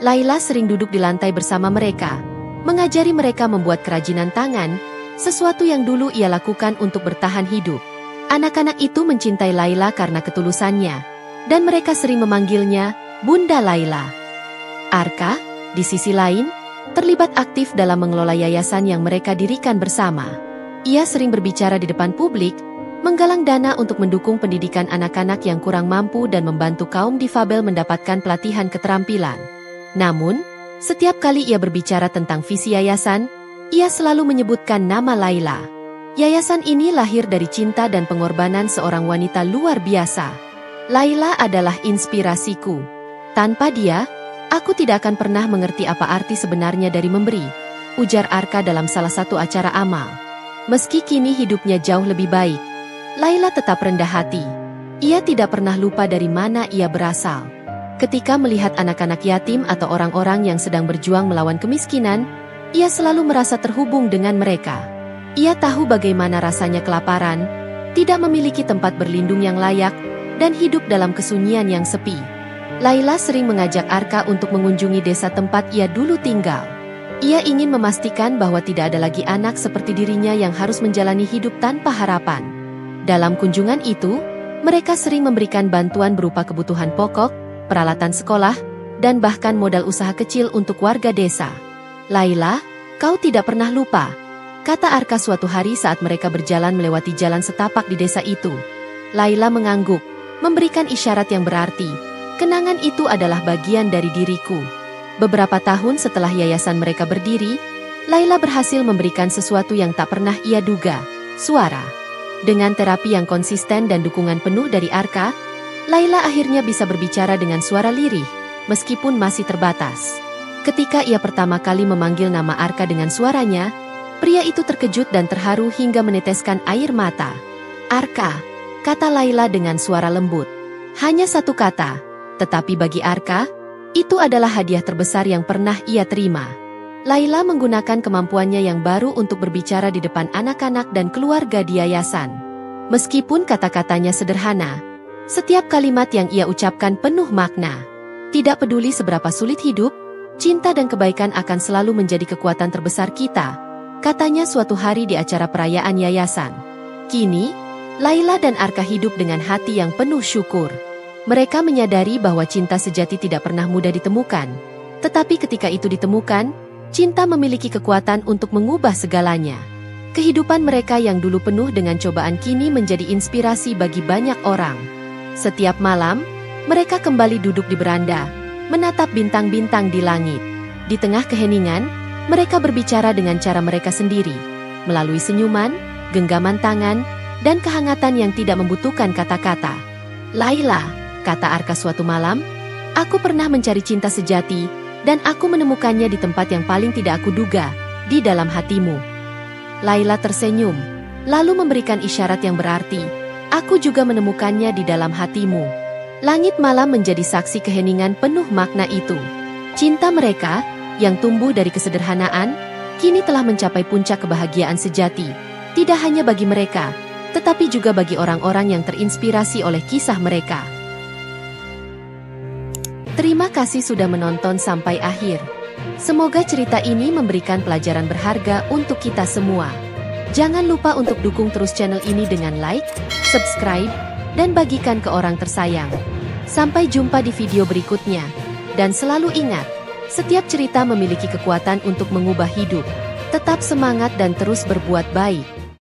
Laila sering duduk di lantai bersama mereka, mengajari mereka membuat kerajinan tangan, sesuatu yang dulu ia lakukan untuk bertahan hidup. Anak-anak itu mencintai Laila karena ketulusannya, dan mereka sering memanggilnya Bunda Laila. Arka, di sisi lain, terlibat aktif dalam mengelola yayasan yang mereka dirikan bersama. Ia sering berbicara di depan publik, menggalang dana untuk mendukung pendidikan anak-anak yang kurang mampu dan membantu kaum difabel mendapatkan pelatihan keterampilan. Namun, setiap kali ia berbicara tentang visi yayasan, ia selalu menyebutkan nama Laila. Yayasan ini lahir dari cinta dan pengorbanan seorang wanita luar biasa. "Laila adalah inspirasiku. Tanpa dia, aku tidak akan pernah mengerti apa arti sebenarnya dari memberi," ujar Arka dalam salah satu acara amal. Meski kini hidupnya jauh lebih baik, Laila tetap rendah hati. Ia tidak pernah lupa dari mana ia berasal. Ketika melihat anak-anak yatim atau orang-orang yang sedang berjuang melawan kemiskinan, ia selalu merasa terhubung dengan mereka. Ia tahu bagaimana rasanya kelaparan, tidak memiliki tempat berlindung yang layak, dan hidup dalam kesunyian yang sepi. Laila sering mengajak Arka untuk mengunjungi desa tempat ia dulu tinggal. Ia ingin memastikan bahwa tidak ada lagi anak seperti dirinya yang harus menjalani hidup tanpa harapan. Dalam kunjungan itu, mereka sering memberikan bantuan berupa kebutuhan pokok, peralatan sekolah, dan bahkan modal usaha kecil untuk warga desa. "Laila, kau tidak pernah lupa," kata Arka suatu hari saat mereka berjalan melewati jalan setapak di desa itu. Laila mengangguk, memberikan isyarat yang berarti, "Kenangan itu adalah bagian dari diriku." Beberapa tahun setelah yayasan mereka berdiri, Laila berhasil memberikan sesuatu yang tak pernah ia duga, suara. Dengan terapi yang konsisten dan dukungan penuh dari Arka, Laila akhirnya bisa berbicara dengan suara lirih, meskipun masih terbatas. Ketika ia pertama kali memanggil nama Arka dengan suaranya, pria itu terkejut dan terharu hingga meneteskan air mata. "Arka," kata Laila dengan suara lembut. Hanya satu kata, tetapi bagi Arka, itu adalah hadiah terbesar yang pernah ia terima. Laila menggunakan kemampuannya yang baru untuk berbicara di depan anak-anak dan keluarga di yayasan. Meskipun kata-katanya sederhana, setiap kalimat yang ia ucapkan penuh makna. Tidak peduli seberapa sulit hidup, cinta dan kebaikan akan selalu menjadi kekuatan terbesar kita, katanya suatu hari di acara perayaan yayasan. Kini, Laila dan Arka hidup dengan hati yang penuh syukur. Mereka menyadari bahwa cinta sejati tidak pernah mudah ditemukan. Tetapi ketika itu ditemukan, cinta memiliki kekuatan untuk mengubah segalanya. Kehidupan mereka yang dulu penuh dengan cobaan kini menjadi inspirasi bagi banyak orang. Setiap malam, mereka kembali duduk di beranda, menatap bintang-bintang di langit. Di tengah keheningan, mereka berbicara dengan cara mereka sendiri, melalui senyuman, genggaman tangan, dan kehangatan yang tidak membutuhkan kata-kata. "Laila," kata Arka suatu malam, "aku pernah mencari cinta sejati, dan aku menemukannya di tempat yang paling tidak aku duga, di dalam hatimu." Laila tersenyum, lalu memberikan isyarat yang berarti, "Aku juga menemukannya di dalam hatimu." Langit malam menjadi saksi keheningan penuh makna itu. Cinta mereka, yang tumbuh dari kesederhanaan, kini telah mencapai puncak kebahagiaan sejati, tidak hanya bagi mereka, tetapi juga bagi orang-orang yang terinspirasi oleh kisah mereka. Terima kasih sudah menonton sampai akhir. Semoga cerita ini memberikan pelajaran berharga untuk kita semua. Jangan lupa untuk dukung terus channel ini dengan like, subscribe, dan bagikan ke orang tersayang. Sampai jumpa di video berikutnya. Dan selalu ingat, setiap cerita memiliki kekuatan untuk mengubah hidup. Tetap semangat dan terus berbuat baik.